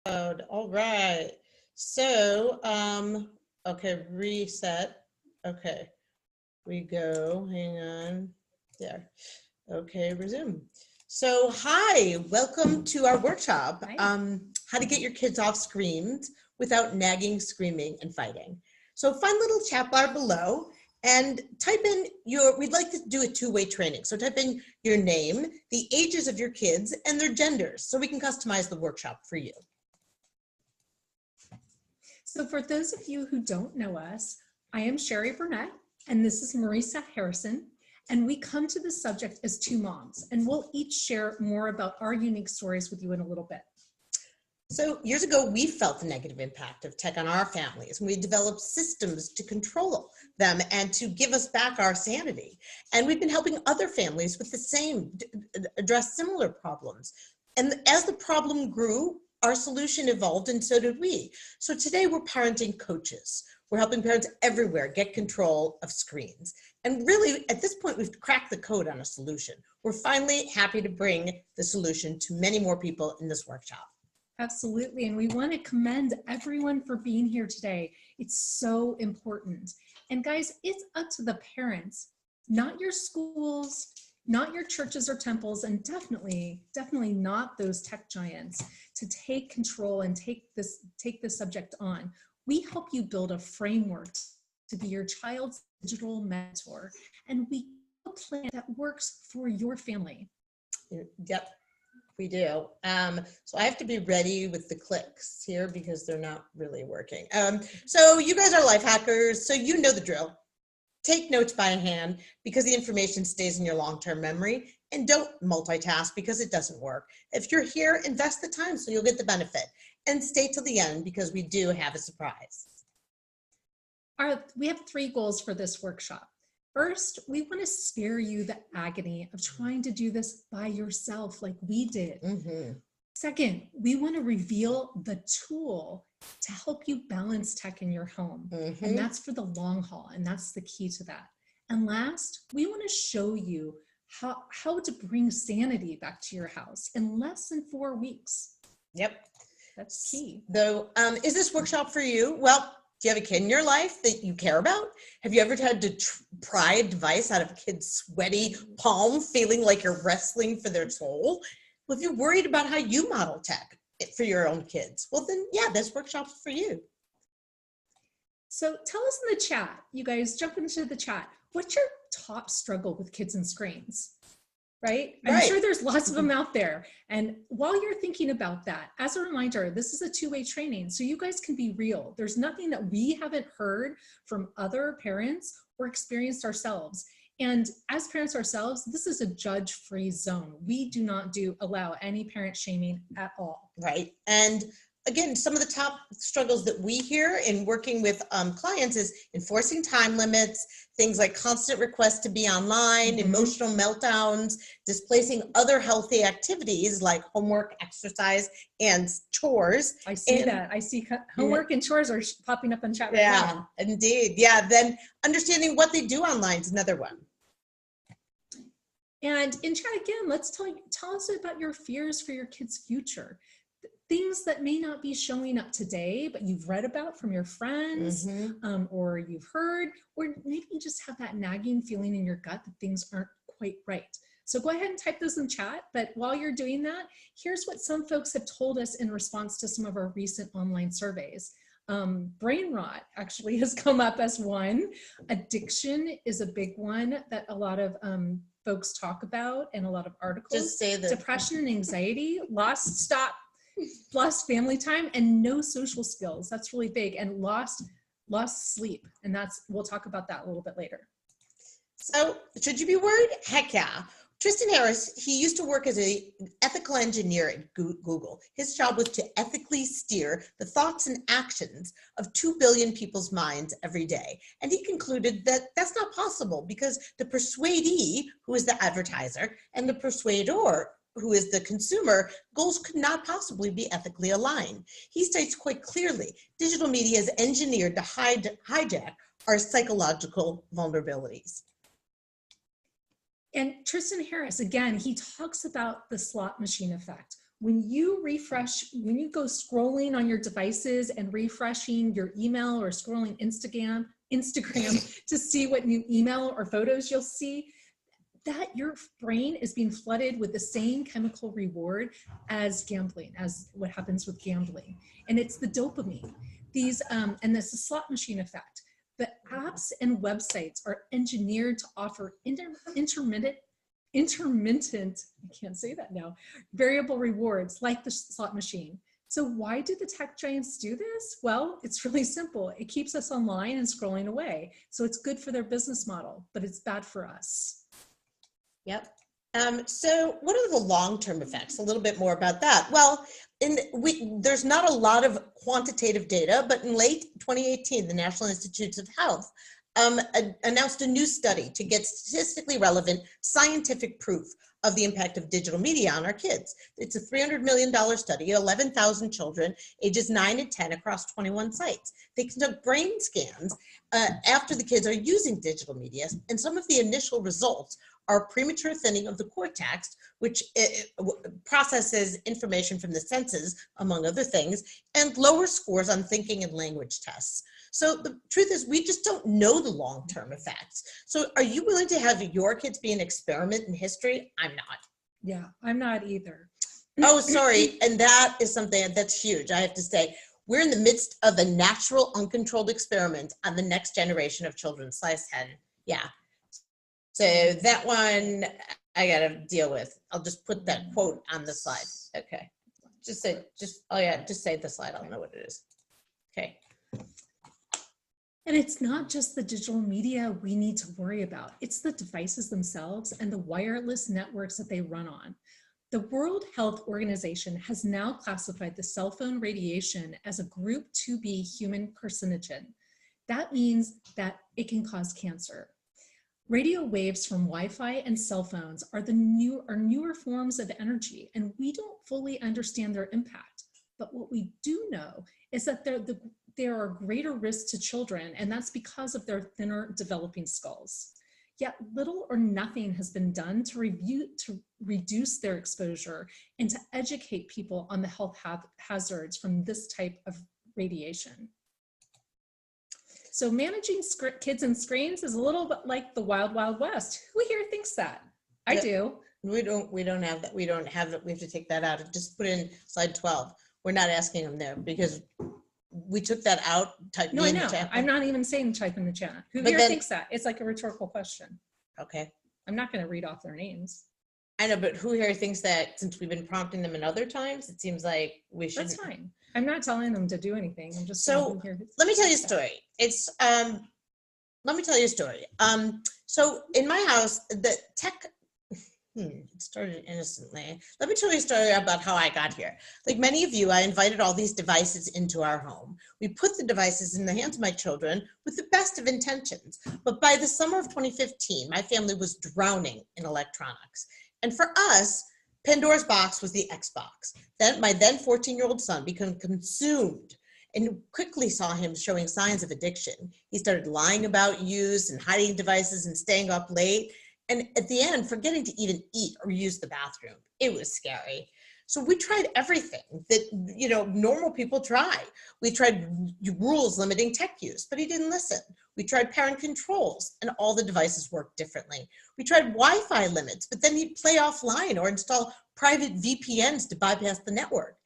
All right. So, okay, reset. Okay, we go. Hang on. There. Okay, resume. So, hi, welcome to our workshop. Hi. How to get your kids off screens without nagging, screaming, and fighting. So, find little chat bar below and type in we'd like to do a two-way training. So type in your name, the ages of your kids, and their genders so we can customize the workshop for you. So for those of you who don't know us, I am Sherry Burnett, and this is Marisa Harrison. And we come to this subject as two moms, and we'll each share more about our unique stories with you in a little bit. So years ago, we felt the negative impact of tech on our families, and we developed systems to control them and to give us back our sanity. And we've been helping other families with the same, address similar problems. And as the problem grew, our solution evolved, and so did we. So today we're parenting coaches. We're helping parents everywhere get control of screens. And really, at this point, we've cracked the code on a solution. We're finally happy to bring the solution to many more people in this workshop. Absolutely, and we want to commend everyone for being here today. It's so important. And guys, it's up to the parents, not your schools, not your churches or temples, and definitely not those tech giants, to take control and take this subject on. We help you build a framework to be your child's digital mentor, and we have a plan that works for your family. Yep. We do. So I have to be ready with the clicks here because they're not really working. So you guys are life hackers, so you know the drill. Take notes by hand because the information stays in your long-term memory, and don't multitask because it doesn't work. If you're here, invest the time so you'll get the benefit, and stay till the end because we do have a surprise. We have 3 goals for this workshop. First, we want to spare you the agony of trying to do this by yourself like we did. Mm-hmm. Second, we want to reveal the tool to help you balance tech in your home. Mm-hmm. And that's for the long haul, and that's the key to that. And last, we want to show you how to bring sanity back to your house in less than 4 weeks. Yep. That's key. Though, is this workshop for you? Well, do you have a kid in your life that you care about? Have you ever had to pry a device out of a kid's sweaty palm, feeling like you're wrestling for their soul? Well, if you're worried about how you model tech for your own kids, well then, yeah, this workshop's for you. So tell us in the chat, you guys jump into the chat. What's your top struggle with kids and screens? Right? I'm sure there's lots of them out there. And while you're thinking about that, as a reminder, this is a two-way training, so you guys can be real. There's nothing that we haven't heard from other parents or experienced ourselves. And as parents ourselves, this is a judge-free zone. We do not allow any parent shaming at all. Right. And again, some of the top struggles that we hear in working with clients is enforcing time limits, things like constant requests to be online, emotional meltdowns, displacing other healthy activities like homework, exercise, and chores. I see that. I see homework and chores are popping up in chat right now. Yeah, indeed. Yeah, then understanding what they do online is another one. And in chat again, let's tell us about your fears for your kids' future. Things that may not be showing up today, but you've read about from your friends, or you've heard, or maybe you just have that nagging feeling in your gut that things aren't quite right. So go ahead and type those in chat. But while you're doing that, here's what some folks have told us in response to some of our recent online surveys. Brain rot actually has come up as one. Addiction is a big one that a lot of folks talk about in a lot of articles. Just say that. Depression and anxiety, lost family time, and no social skills. That's really big. And lost sleep. And we'll talk about that a little bit later. So should you be worried? Heck yeah. Tristan Harris, he used to work as an ethical engineer at Google. His job was to ethically steer the thoughts and actions of 2 billion people's minds every day. And he concluded that that's not possible because the persuadee, who is the advertiser, and the persuader, who is the consumer, goals could not possibly be ethically aligned. He states quite clearly, digital media is engineered to hijack our psychological vulnerabilities. And Tristan Harris, again, he talks about the slot machine effect. when you go scrolling on your devices and refreshing your email or scrolling Instagram to see what new email or photos you'll see, that your brain is being flooded with the same chemical reward as gambling, as what happens with gambling. And it's the dopamine. And this is the slot machine effect. The apps and websites are engineered to offer intermittent, I can't say that now, variable rewards like the slot machine. So why do the tech giants do this? Well, it's really simple. It keeps us online and scrolling away. So it's good for their business model, but it's bad for us. Yep. So what are the long-term effects? A little bit more about that. Well, there's not a lot of quantitative data, but in late 2018, the National Institutes of Health announced a new study to get statistically relevant scientific proof of the impact of digital media on our kids. It's a $300 million study, 11,000 children, ages 9 and 10 across 21 sites. They conduct brain scans after the kids are using digital media, and some of the initial results are premature thinning of the cortex, which processes information from the senses, among other things, and lower scores on thinking and language tests. So the truth is, we just don't know the long-term effects. So are you willing to have your kids be an experiment in history? I'm not. Yeah, I'm not either. Oh, sorry. And that is something that's huge, I have to say. We're in the midst of a natural, uncontrolled experiment on the next generation of children. Slice 10. Yeah. So that one I got to deal with. I'll just put that quote on the slide. Okay. Just say the slide. I'll know what it is. Okay. And it's not just the digital media we need to worry about. It's the devices themselves and the wireless networks that they run on. The World Health Organization has now classified the cell phone radiation as a group 2B human carcinogen. That means that it can cause cancer. Radio waves from Wi-Fi and cell phones are newer forms of energy, and we don't fully understand their impact. But what we do know is that there are greater risks to children, and that's because of their thinner developing skulls. Yet little or nothing has been done to reduce their exposure and to educate people on the health hazards from this type of radiation. So managing kids and screens is a little bit like the wild, wild west. Who here thinks that? I do. We don't have that. We don't have it. We have to take that out and just put in slide 12. We're not asking them there because we took that out. No, I know. I'm not even saying type in the chat. Who here thinks that? It's like a rhetorical question. Okay. I'm not going to read off their names. I know, but who here thinks that since we've been prompting them in other times, it seems like we should. That's fine. I'm not telling them to do anything. I'm just so. Let me tell you a story. Let me tell you a story. So in my house, the tech. It started innocently. Let me tell you a story about how I got here. Like many of you, I invited all these devices into our home. We put the devices in the hands of my children with the best of intentions. But by the summer of 2015, my family was drowning in electronics. And for us, Pandora's box was the Xbox. Then my then 14-year-old son became consumed and quickly saw him showing signs of addiction. He started lying about use and hiding devices and staying up late. And at the end, forgetting to even eat or use the bathroom. It was scary. So we tried everything that, normal people try. We tried rules limiting tech use, but he didn't listen. We tried parent controls and all the devices worked differently. We tried Wi-Fi limits, but then he'd play offline or install private VPNs to bypass the network.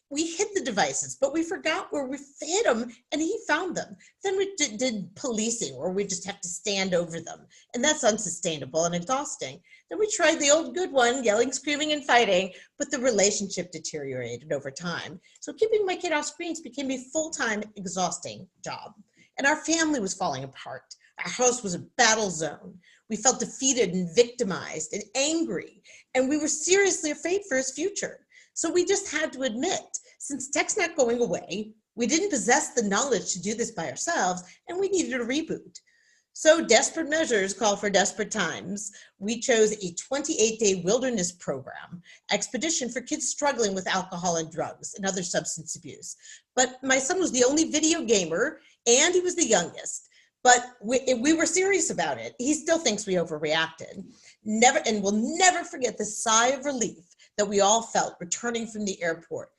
We hid the devices, but we forgot where we hid them and he found them. Then we did policing where we just have to stand over them. And that's unsustainable and exhausting. Then we tried the old good one, yelling, screaming, and fighting, but the relationship deteriorated over time. So keeping my kid off screens became a full-time, exhausting job. And our family was falling apart. Our house was a battle zone. We felt defeated and victimized and angry. And we were seriously afraid for his future. So we just had to admit, since tech's not going away, we didn't possess the knowledge to do this by ourselves, and we needed a reboot. So desperate measures call for desperate times. We chose a 28-day wilderness program, expedition for kids struggling with alcohol and drugs and other substance abuse. But my son was the only video gamer, and he was the youngest. But we were serious about it. He still thinks we overreacted. And we'll never forget the sigh of relief that we all felt returning from the airport.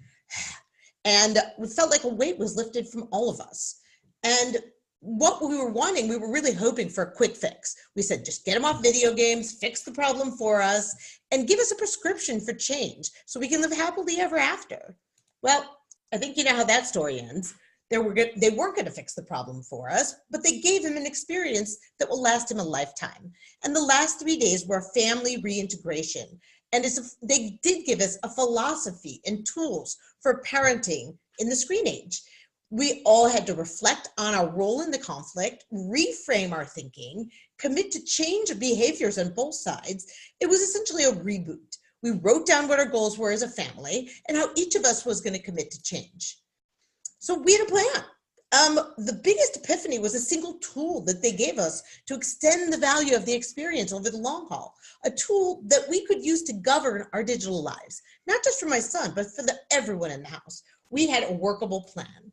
And it felt like a weight was lifted from all of us. And what we were wanting, we were really hoping for a quick fix. We said, just get them off video games, fix the problem for us, and give us a prescription for change so we can live happily ever after. Well, I think you know how that story ends. They weren't going to fix the problem for us, but they gave him an experience that will last him a lifetime. And the last 3 days were family reintegration. And they did give us a philosophy and tools for parenting in the screen age. We all had to reflect on our role in the conflict, reframe our thinking, commit to change of behaviors on both sides. It was essentially a reboot. We wrote down what our goals were as a family and how each of us was going to commit to change. So we had a plan. The biggest epiphany was a single tool that they gave us to extend the value of the experience over the long haul, a tool that we could use to govern our digital lives, not just for my son, but for everyone in the house. We had a workable plan.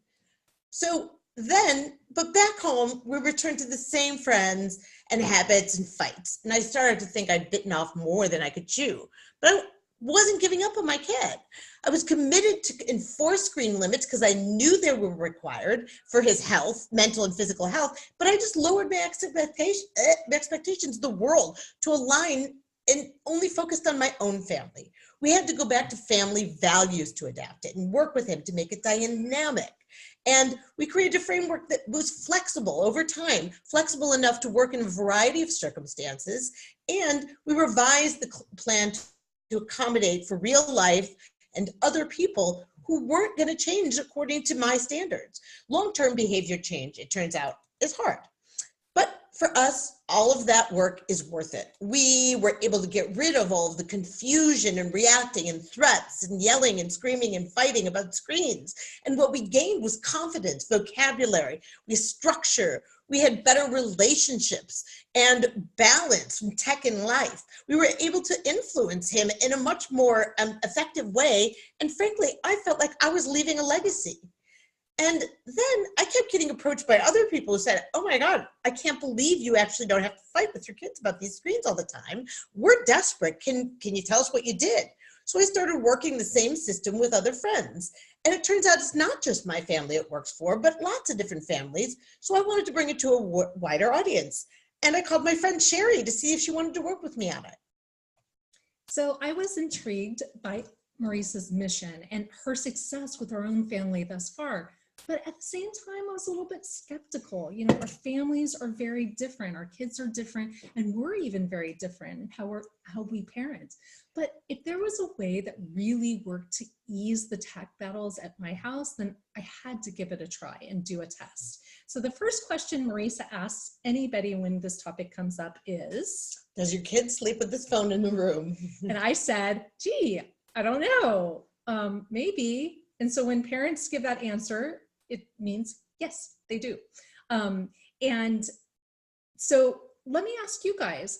So then, but back home, we returned to the same friends and habits and fights. And I started to think I'd bitten off more than I could chew, but I wasn't giving up on my kid. I was committed to enforce screen limits because I knew they were required for his health, mental and physical health, but I just lowered my expectations of the world to align and only focused on my own family. We had to go back to family values to adapt it and work with him to make it dynamic. And we created a framework that was flexible over time, flexible enough to work in a variety of circumstances. And we revised the plan to accommodate for real life and other people who weren't going to change according to my standards. Long-term behavior change, it turns out, is hard. But for us, all of that work is worth it. We were able to get rid of all of the confusion and reacting and threats and yelling and screaming and fighting about screens. And what we gained was confidence, vocabulary, structure. We had better relationships and balance from tech and life. We were able to influence him in a much more effective way. And frankly, I felt like I was leaving a legacy. And then I kept getting approached by other people who said, oh my God, I can't believe you actually don't have to fight with your kids about these screens all the time. We're desperate. Can you tell us what you did? So I started working the same system with other friends. And it turns out it's not just my family it works for, but lots of different families. So I wanted to bring it to a wider audience. And I called my friend Sherry to see if she wanted to work with me on it. So I was intrigued by Maurice's mission and her success with her own family thus far. But at the same time, I was a little bit skeptical. You know, our families are very different. Our kids are different, and we're even very different in how we parent. But if there was a way that really worked to ease the tech battles at my house, then I had to give it a try and do a test. So the first question Marisa asks anybody when this topic comes up is, does your kid sleep with this phone in the room? And I said, gee, I don't know, maybe. And so when parents give that answer, it means yes, they do. And so let me ask you guys,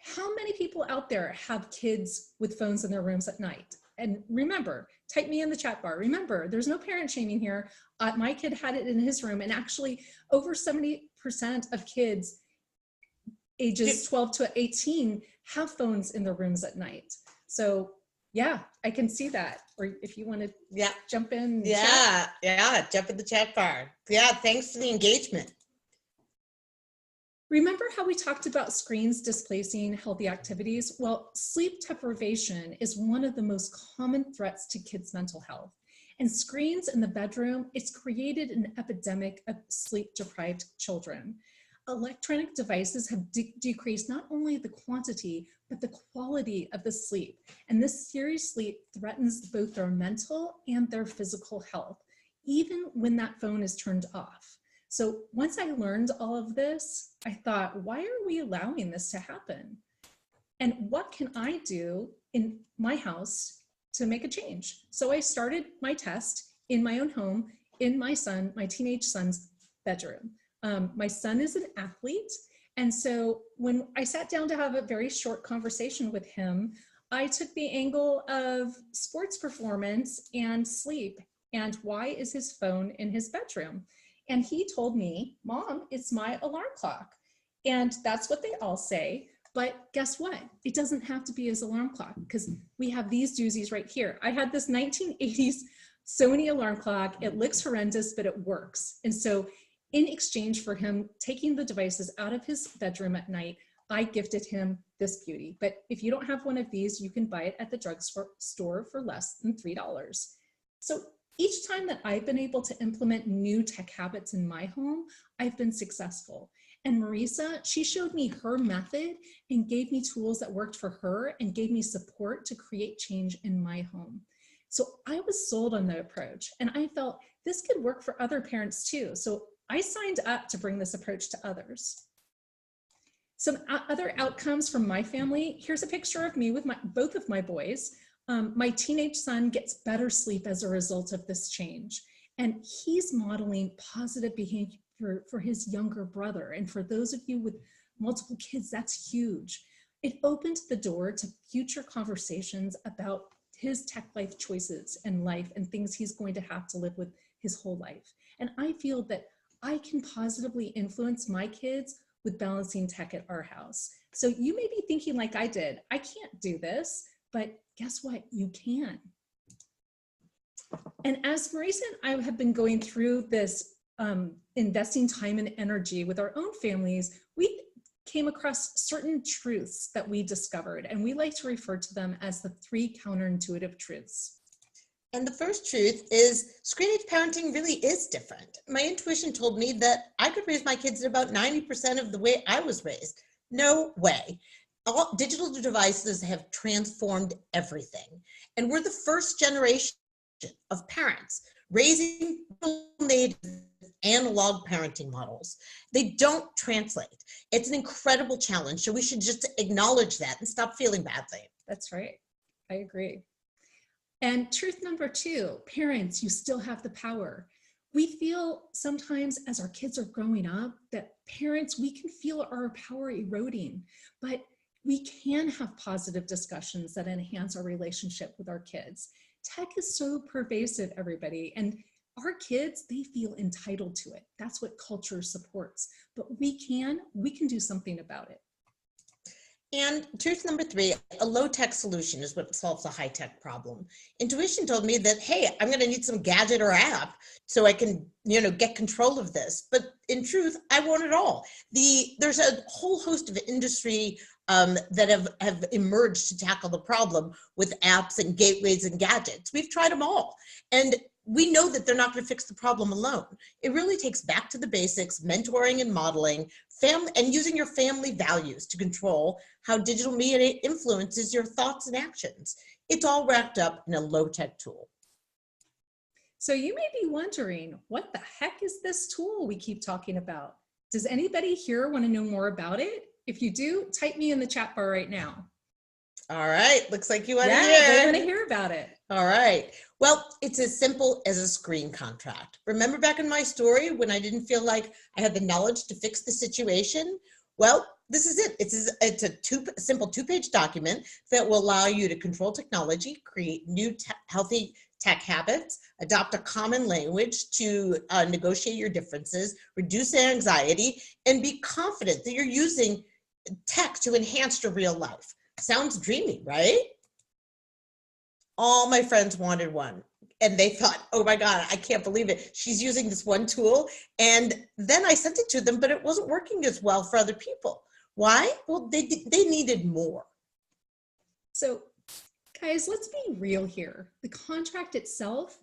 how many people out there have kids with phones in their rooms at night? And remember, type me in the chat bar. Remember, there's no parent shaming here. My kid had it in his room, and actually over 70% of kids ages 12 to 18 have phones in their rooms at night. So yeah, I can see that. Or if you want to jump in. Jump in the chat bar. Yeah, thanks for the engagement. Remember how we talked about screens displacing healthy activities? Well, sleep deprivation is one of the most common threats to kids' mental health. And screens in the bedroom, it's created an epidemic of sleep-deprived children. Electronic devices have decreased not only the quantity, but the quality of the sleep. And this seriously threatens both their mental and their physical health, even when that phone is turned off. So once I learned all of this, I thought, why are we allowing this to happen? And what can I do in my house to make a change? So I started my test in my own home, in my teenage son's bedroom. My son is an athlete. And so when I sat down to have a very short conversation with him, I took the angle of sports performance and sleep and why is his phone in his bedroom? And he told me, Mom, it's my alarm clock. And that's what they all say. But guess what? It doesn't have to be his alarm clock, because we have these doozies right here. I had this 1980s Sony alarm clock. It looks horrendous, but it works. And so in exchange for him taking the devices out of his bedroom at night, I gifted him this beauty. But if you don't have one of these, you can buy it at the drugstore for less than $3. So each time that I've been able to implement new tech habits in my home, I've been successful. And Marisa, she showed me her method and gave me tools that worked for her and gave me support to create change in my home. So I was sold on the approach, and I felt this could work for other parents too. So I signed up to bring this approach to others. Some other outcomes from my family. Here's a picture of me with both of my boys. My teenage son gets better sleep as a result of this change. And he's modeling positive behavior for his younger brother. And for those of you with multiple kids, that's huge. It opened the door to future conversations about his tech life choices and life and things he's going to have to live with his whole life. And I feel that I can positively influence my kids with balancing tech at our house. So you may be thinking like I did, I can't do this, but guess what? You can. And as Marisa and I have been going through this investing time and energy with our own families, we came across certain truths that we discovered, and we like to refer to them as the 3 counterintuitive truths. And the first truth is screen-age parenting really is different. My intuition told me that I could raise my kids at about 90% of the way I was raised. No way. All digital devices have transformed everything. And we're the first generation of parents raising native analog parenting models. They don't translate. It's an incredible challenge. So we should just acknowledge that and stop feeling badly. That's right. I agree. And truth number 2, parents, you still have the power. We feel sometimes as our kids are growing up that parents, we can feel our power eroding, but we can have positive discussions that enhance our relationship with our kids. Tech is so pervasive, everybody, and our kids, they feel entitled to it. That's what culture supports, but we can do something about it. And truth number 3, a low-tech solution is what solves a high-tech problem. Intuition told me that, hey, I'm going to need some gadget or app so I can, get control of this. But in truth, I want it all. There's a whole host of industry that have emerged to tackle the problem with apps and gateways and gadgets. We've tried them all. And we know that they're not going to fix the problem alone. It really takes back to the basics, mentoring and modeling, and using your family values to control how digital media influences your thoughts and actions. It's all wrapped up in a low-tech tool. So you may be wondering, what the heck is this tool we keep talking about? Does anybody here want to know more about it? If you do, type me in the chat bar right now. All right, looks like you want to hear. Yeah, I want to hear about it. All right. Well, it's as simple as a screen contract. Remember back in my story when I didn't feel like I had the knowledge to fix the situation? Well, this is it. It's a simple 2-page document that will allow you to control technology, create new healthy tech habits, adopt a common language to negotiate your differences, reduce anxiety, and be confident that you're using tech to enhance your real life. Sounds dreamy, right? All my friends wanted one, and they thought, oh my God, I can't believe it. She's using this one tool. And then I sent it to them, but it wasn't working as well for other people. Why? Well, they needed more. So guys, let's be real here. The contract itself,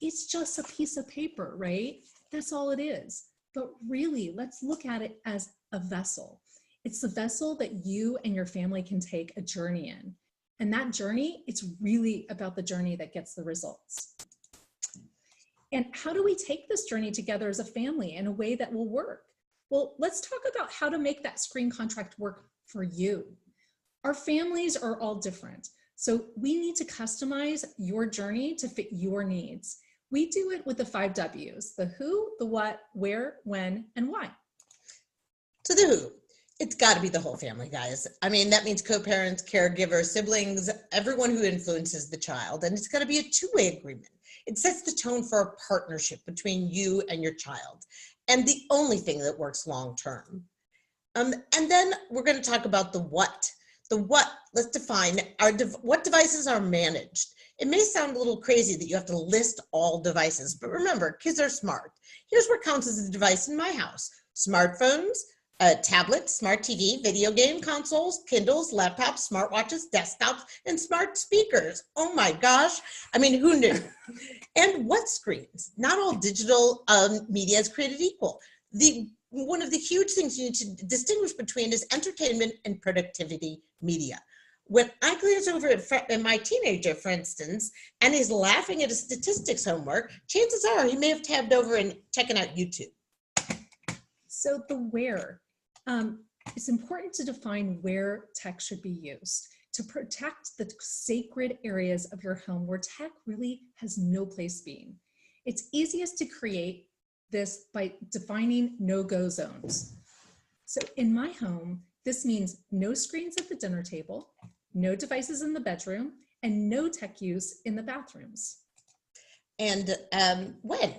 it's just a piece of paper, right? That's all it is. But really, let's look at it as a vessel. It's the vessel that you and your family can take a journey in. And that journey, it's really about the journey that gets the results. And how do we take this journey together as a family in a way that will work? Well, let's talk about how to make that screen contract work for you. Our families are all different. So we need to customize your journey to fit your needs. We do it with the 5 W's, the who, the what, where, when, and why. So the who. It's got to be the whole family, guys. I mean, that means co-parents, caregivers, siblings, everyone who influences the child. And it's got to be a 2-way agreement. It sets the tone for a partnership between you and your child, and the only thing that works long-term. And then we're going to talk about the what. The what, let's define what devices are managed. It may sound a little crazy that you have to list all devices, but remember, kids are smart. Here's what counts as a device in my house: smartphones, tablets, smart TV, video game consoles, Kindles, laptops, smartwatches, desktops, and smart speakers. Oh my gosh. I mean, who knew? And what screens? Not all digital media is created equal. One of the huge things you need to distinguish between is entertainment and productivity media. When I glance over at my teenager, for instance, and he's laughing at a statistics homework, chances are he may have tabbed over and checking out YouTube. So the where. It's important to define where tech should be used to protect the sacred areas of your home where tech really has no place being. It's easiest to create this by defining no-go zones. So in my home, this means no screens at the dinner table, no devices in the bedroom, and no tech use in the bathrooms. And when?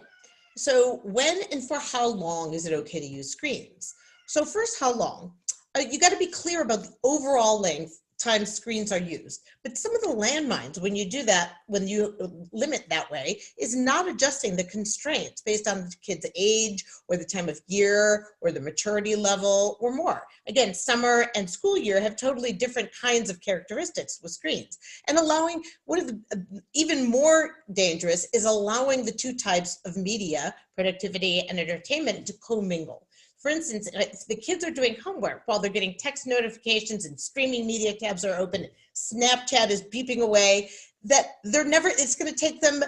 So when and for how long is it okay to use screens? So first, how long? You got to be clear about the overall length time screens are used. But some of the landmines when you do that, when you limit that way, is not adjusting the constraints based on the kid's age or the time of year or the maturity level or more. Again, summer and school year have totally different kinds of characteristics with screens. And allowing, one of the even more dangerous is allowing the two types of media, productivity and entertainment, to commingle. For instance, if the kids are doing homework while they're getting text notifications and streaming media tabs are open, Snapchat is beeping away, that it's going to take them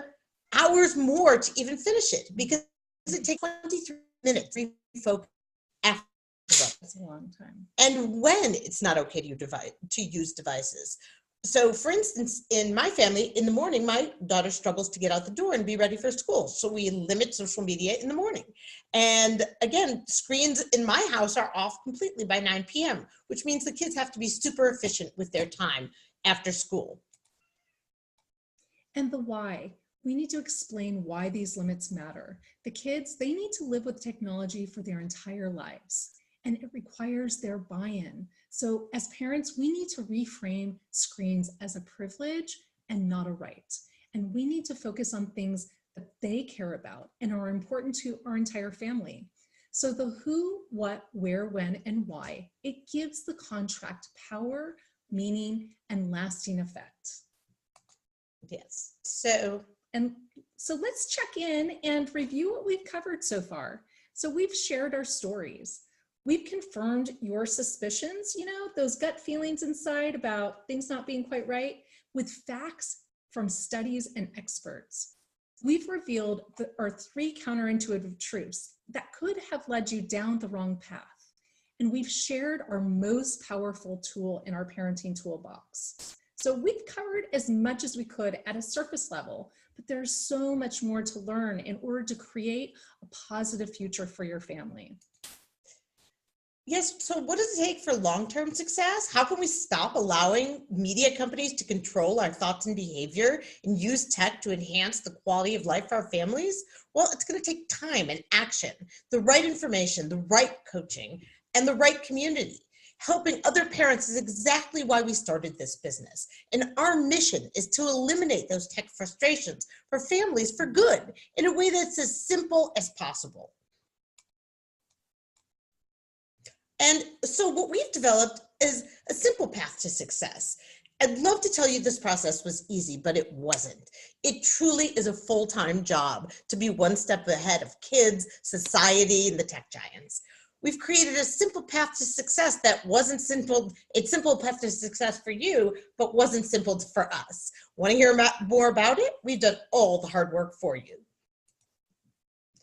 hours more to even finish it because it takes 23 minutes to refocus after. That's a long time. And when it's not okay to use devices. So for instance, in my family, in the morning, my daughter struggles to get out the door and be ready for school. So we limit social media in the morning. And again, screens in my house are off completely by 9 p.m., which means the kids have to be super efficient with their time after school. And the why. We need to explain why these limits matter. The kids, they need to live with technology for their entire lives, and it requires their buy-in. So as parents, we need to reframe screens as a privilege and not a right. And we need to focus on things that they care about and are important to our entire family. So the who, what, where, when, and why, it gives the contract power, meaning, and lasting effect. Yes. So let's check in and review what we've covered so far. So we've shared our stories. We've confirmed your suspicions, those gut feelings inside about things not being quite right, with facts from studies and experts. We've revealed our 3 counterintuitive truths that could have led you down the wrong path. And we've shared our most powerful tool in our parenting toolbox. So we've covered as much as we could at a surface level, but there's so much more to learn in order to create a positive future for your family. Yes, so what does it take for long-term success? How can we stop allowing media companies to control our thoughts and behavior and use tech to enhance the quality of life for our families? Well, it's going to take time and action, the right information, the right coaching, and the right community. Helping other parents is exactly why we started this business. And our mission is to eliminate those tech frustrations for families for good in a way that's as simple as possible. And so what we've developed is a simple path to success. I'd love to tell you this process was easy, but it wasn't. It truly is a full-time job to be one step ahead of kids, society, and the tech giants. We've created a simple path to success that wasn't simple. It's simple path to success for you, but wasn't simple for us. Want to hear more about it? We've done all the hard work for you.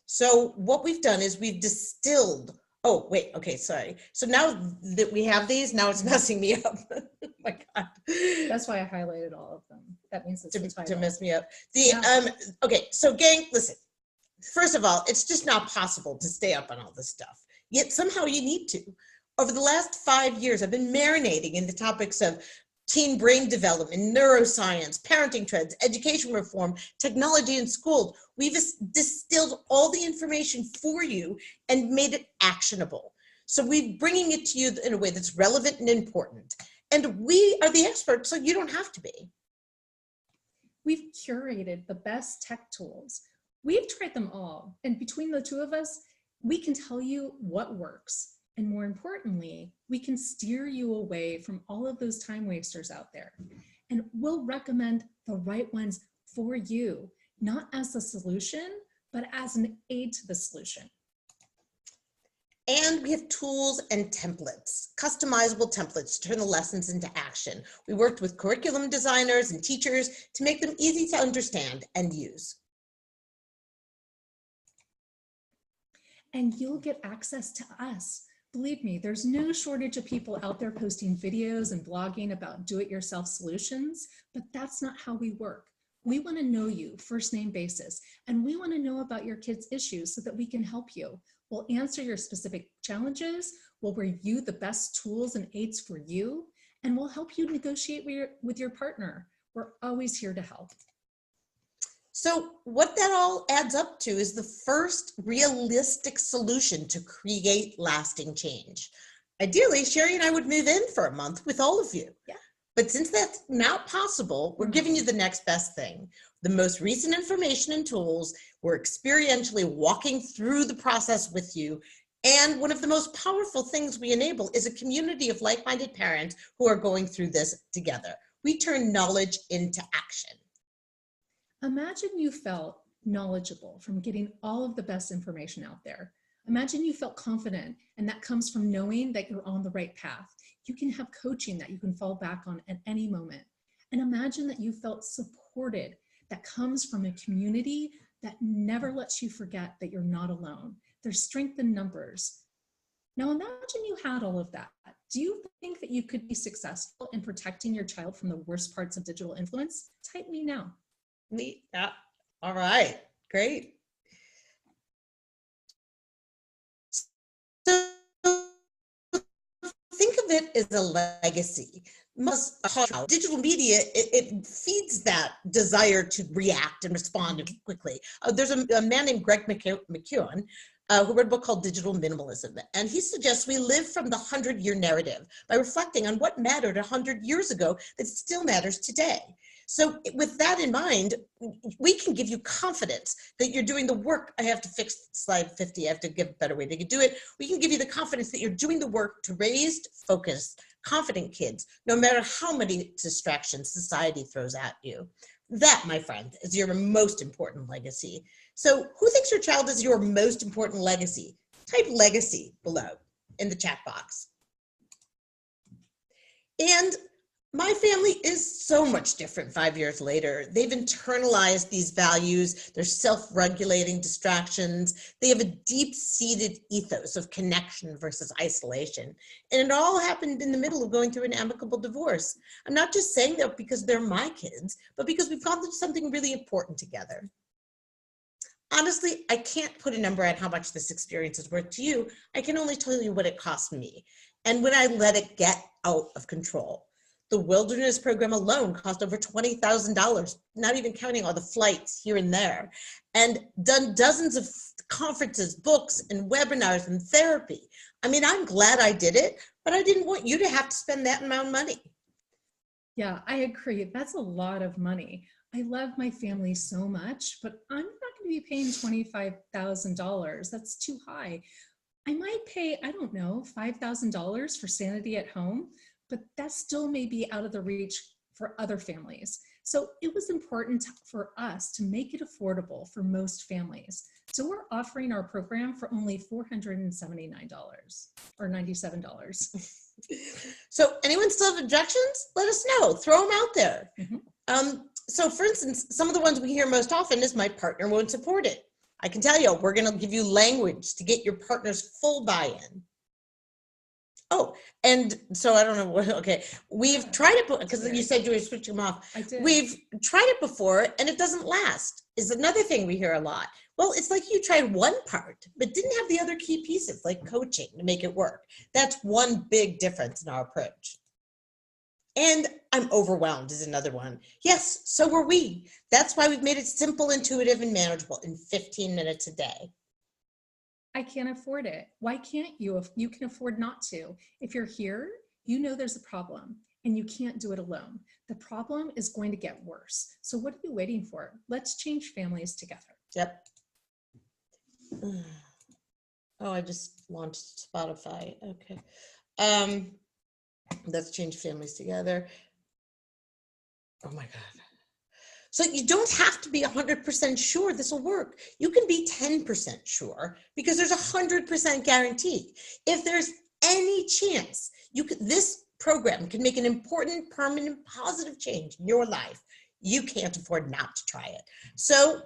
So what we've done is we've distilled. Oh, wait, okay, sorry. So now that we have these, now it's messing me up. Oh my God. That's why I highlighted all of them. That means it's the title. To mess me up. Okay, so gang, listen. First of all, it's just not possible to stay up on all this stuff. Yet somehow you need to. Over the last 5 years, I've been marinating in the topics of teen brain development, neuroscience, parenting trends, education reform, technology in schools. We've distilled all the information for you and made it actionable. So we're bringing it to you in a way that's relevant and important. And we are the experts, so you don't have to be. We've curated the best tech tools. We've tried them all. And between the two of us, we can tell you what works. And more importantly, we can steer you away from all of those time wasters out there. And we'll recommend the right ones for you, not as the solution, but as an aid to the solution. And we have tools and templates, customizable templates to turn the lessons into action. We worked with curriculum designers and teachers to make them easy to understand and use. And you'll get access to us. Believe me, there's no shortage of people out there posting videos and blogging about do-it-yourself solutions, but that's not how we work. We want to know you first name basis, and we want to know about your kids' issues so that we can help you. We'll answer your specific challenges, we'll review the best tools and aids for you, and we'll help you negotiate with your partner. We're always here to help. So what that all adds up to is the first realistic solution to create lasting change. Ideally, Sherry and I would move in for a month with all of you. Yeah. But since that's not possible, we're giving you the next best thing. The most recent information and tools. We're experientially walking through the process with you. And one of the most powerful things we enable is a community of like-minded parents who are going through this together. We turn knowledge into action. Imagine you felt knowledgeable from getting all of the best information out there. Imagine you felt confident, and that comes from knowing that you're on the right path. You can have coaching that you can fall back on at any moment. And imagine that you felt supported. That comes from a community that never lets you forget that you're not alone. There's strength in numbers. Now imagine you had all of that. Do you think that you could be successful in protecting your child from the worst parts of digital influence? Type me now. Neat. Yeah. All right. Great. So think of it as a legacy. Digital media, it feeds that desire to react and respond quickly. There's a man named Greg McKeown who wrote a book called Digital Minimalism. And he suggests we live from the 100-year narrative by reflecting on what mattered 100 years ago that still matters today. So with that in mind, we can give you confidence that you're doing the work. I have to fix slide 50. I have to give a better way to do it. We can give you the confidence that you're doing the work to raise focused, confident kids, no matter how many distractions society throws at you. That, my friend, is your most important legacy. So who thinks your child is your most important legacy? Type legacy below in the chat box. And my family is so much different 5 years later. They've internalized these values. They're self-regulating distractions. They have a deep-seated ethos of connection versus isolation. And it all happened in the middle of going through an amicable divorce. I'm not just saying that because they're my kids, but because we've gone through something really important together. Honestly, I can't put a number on how much this experience is worth to you. I can only tell you what it cost me. And when I let it get out of control. The wilderness program alone cost over $20,000, not even counting all the flights here and there, and done dozens of conferences, books, and webinars and therapy. I mean, I'm glad I did it, but I didn't want you to have to spend that amount of money. Yeah, I agree. That's a lot of money. I love my family so much, but I'm not going to be paying $25,000. That's too high. I might pay, I don't know, $5,000 for sanity at home, but that still may be out of the reach for other families. So it was important for us to make it affordable for most families. So we're offering our program for only $479 or $97. So anyone still have objections? Let us know, throw them out there. So for instance, some of the ones we hear most often is my partner won't support it. I can tell you, we're gonna give you language to get your partner's full buy-in. Oh, and so I don't know what, okay. We've tried it, because you said you were switching them off. I did. We've tried it before and it doesn't last, is another thing we hear a lot. Well, it's like you tried one part, but didn't have the other key pieces like coaching to make it work. That's one big difference in our approach. And I'm overwhelmed is another one. Yes, so were we. That's why we've made it simple, intuitive, and manageable in 15 minutes a day. I can't afford it. Why can't you? If you can afford not to. If you're here, you know there's a problem and you can't do it alone. The problem is going to get worse. So what are you waiting for? Let's change families together. Yep. Oh, I just launched Spotify. Okay. Let's change families together. Oh my God. So you don't have to be 100% sure this will work. You can be 10% sure because there's 100% guarantee. If there's any chance this program can make an important, permanent, positive change in your life, you can't afford not to try it. So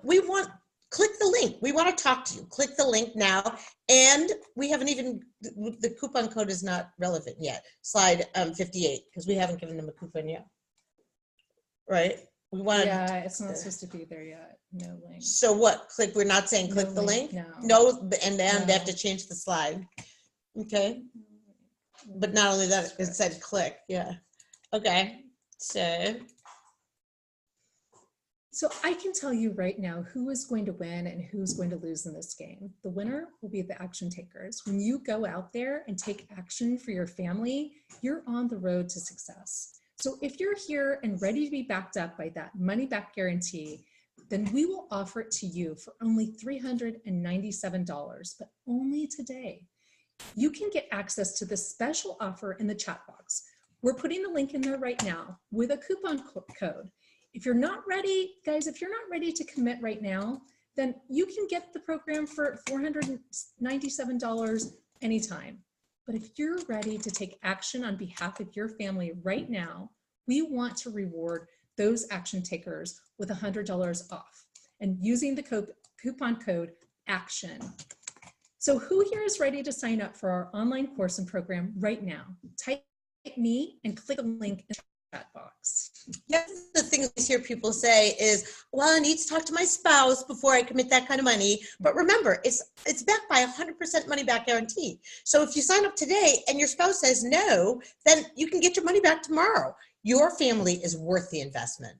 click the link. We want to talk to you. Click the link now. And we haven't even, the coupon code is not relevant yet. Slide 58, because we haven't given them a coupon yet. Right? We wanted. Yeah, it's not supposed to be there yet. No link. So what? We're not saying click the link? No, and then they have to change the slide. Okay. But not only that, it said click. Yeah. Okay. So I can tell you right now who is going to win and who's going to lose in this game. The winner will be the action takers. When you go out there and take action for your family, you're on the road to success. So if you're here and ready to be backed up by that money back guarantee, then we will offer it to you for only $397, but only today. You can get access to this special offer in the chat box. We're putting the link in there right now with a coupon code. If you're not ready, guys, if you're not ready to commit right now, then you can get the program for $497 anytime. But if you're ready to take action on behalf of your family right now, we want to reward those action takers with $100 off and using the coupon code ACTION. So who here is ready to sign up for our online course and program right now? Type me and click a link in the chat box. Yes, the thing I hear people say is, well, I need to talk to my spouse before I commit that kind of money. But remember, it's backed by 100% money back guarantee. So if you sign up today and your spouse says no, then you can get your money back tomorrow. Your family is worth the investment.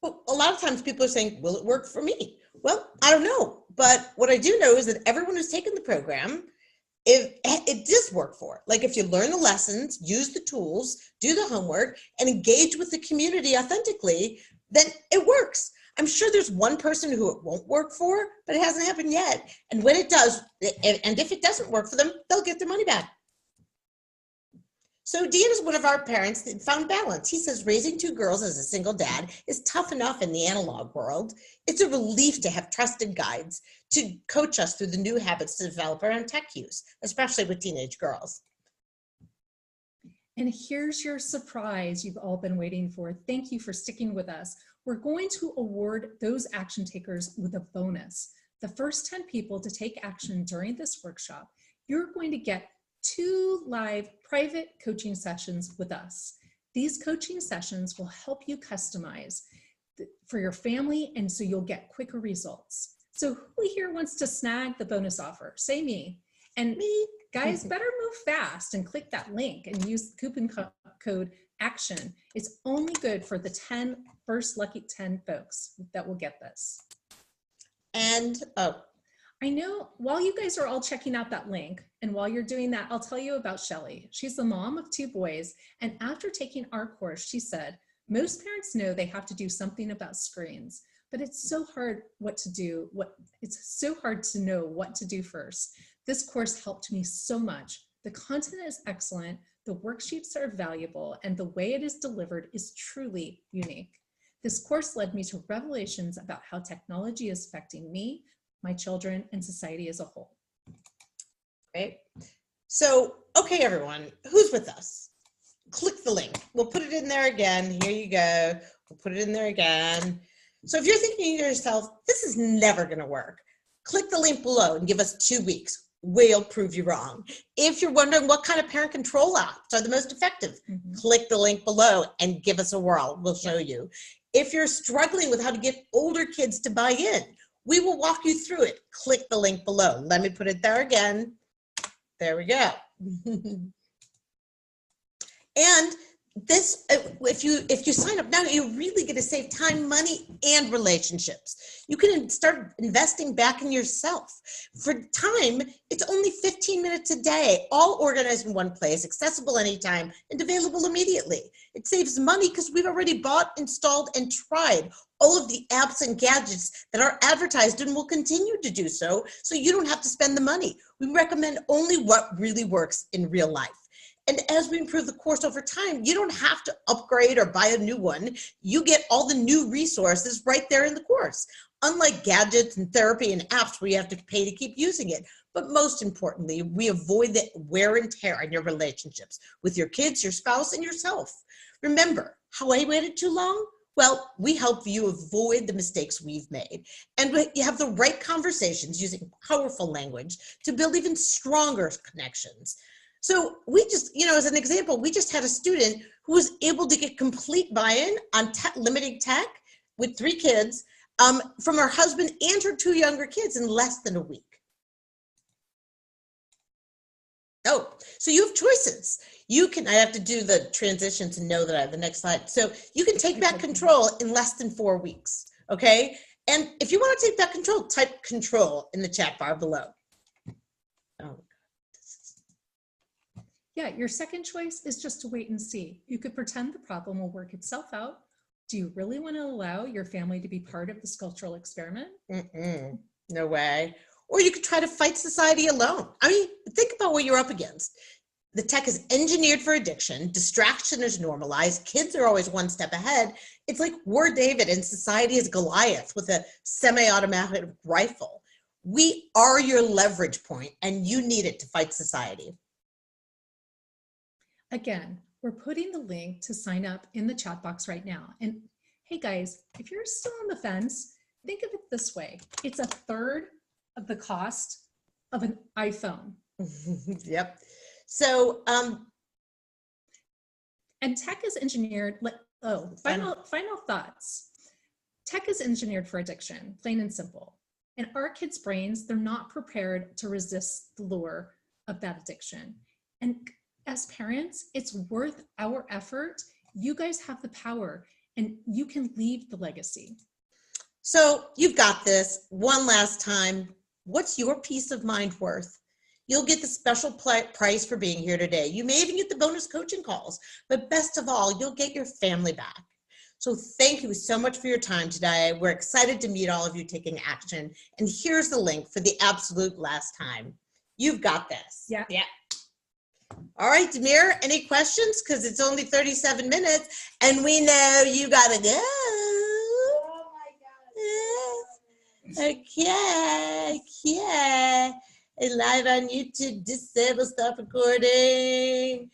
Well, a lot of times people are saying, will it work for me? Well, I don't know. But what I do know is that everyone who's taken the program, it does work for. Like if you learn the lessons, use the tools, do the homework, and engage with the community authentically, then it works. I'm sure there's one person who it won't work for, but it hasn't happened yet. And when it does, and if it doesn't work for them, they'll get their money back. So Dean is one of our parents that found balance. He says raising two girls as a single dad is tough enough in the analog world. It's a relief to have trusted guides to coach us through the new habits to develop around tech use, especially with teenage girls. And here's your surprise you've all been waiting for. Thank you for sticking with us. We're going to award those action takers with a bonus. The first 10 people to take action during this workshop, you're going to get 2 live private coaching sessions with us. These coaching sessions will help you customize for your family, and so you'll get quicker results. So who here wants to snag the bonus offer? Say me. And me, guys, better move fast and click that link and use the coupon code ACTION. It's only good for the first lucky 10 folks that will get this. And I know while you guys are all checking out that link, and while you're doing that, I'll tell you about Shelly. She's the mom of 2 boys, and after taking our course, she said, most parents know they have to do something about screens, but it's so hard it's so hard to know what to do first. This course helped me so much. The content is excellent, the worksheets are valuable, and the way it is delivered is truly unique. This course led me to revelations about how technology is affecting me, my children, and society as a whole. Great. So, okay, everyone, who's with us? Click the link. We'll put it in there again. Here you go. We'll put it in there again. So if you're thinking to yourself, this is never going to work, click the link below and give us 2 weeks. We'll prove you wrong. If you're wondering what kind of parent control apps are the most effective, click the link below and give us a whirl. We'll show you. If you're struggling with how to get older kids to buy in, we will walk you through it. Click the link below. Let me put it there again. There we go. And this if you sign up now, you're really going to save time, money, and relationships. You can start investing back in yourself. For time, it's only 15 minutes a day, all organized in one place, accessible anytime, and available immediately. It saves money because we've already bought, installed, and tried all of the apps and gadgets that are advertised and will continue to do so you don't have to spend the money. We recommend only what really works in real life. And as we improve the course over time, you don't have to upgrade or buy a new one. You get all the new resources right there in the course. Unlike gadgets and therapy and apps where you have to pay to keep using it. But most importantly, we avoid the wear and tear on your relationships with your kids, your spouse, and yourself. Remember how I waited too long? Well, we help you avoid the mistakes we've made. And you have the right conversations using powerful language to build even stronger connections. So we just, as an example, we just had a student who was able to get complete buy-in on limiting tech with 3 kids from her husband and her 2 younger kids in less than a week. Oh, so you have choices. I have to do the transition to know that I have the next slide. So you can take back control in less than 4 weeks, okay? And if you want to take back control, type control in the chat bar below. Oh. Yeah, your second choice is just to wait and see. You could pretend the problem will work itself out. Do you really want to allow your family to be part of this cultural experiment? No way. Or you could try to fight society alone. I mean, think about what you're up against. The tech is engineered for addiction. Distraction is normalized. Kids are always one step ahead. It's like we're David and society is Goliath with a semi-automatic rifle. We are your leverage point and you need it to fight society. Again, we're putting the link to sign up in the chat box right now. And hey guys, if you're still on the fence, think of it this way. It's 1/3 of the cost of an iPhone. Yep. So, and tech is engineered, final thoughts. Tech is engineered for addiction, plain and simple. And our kids' brains, they're not prepared to resist the lure of that addiction. And as parents, it's worth our effort. You guys have the power and you can leave the legacy. So you've got this. One last time, what's your peace of mind worth? You'll get the special price for being here today. You may even get the bonus coaching calls, but best of all, you'll get your family back. So thank you so much for your time today. We're excited to meet all of you taking action. And here's the link for the absolute last time. You've got this. Yeah. All right, Demir, any questions? Because it's only 37 minutes and we know you gotta go. Oh my God. Okay. Live on YouTube, disable stop recording.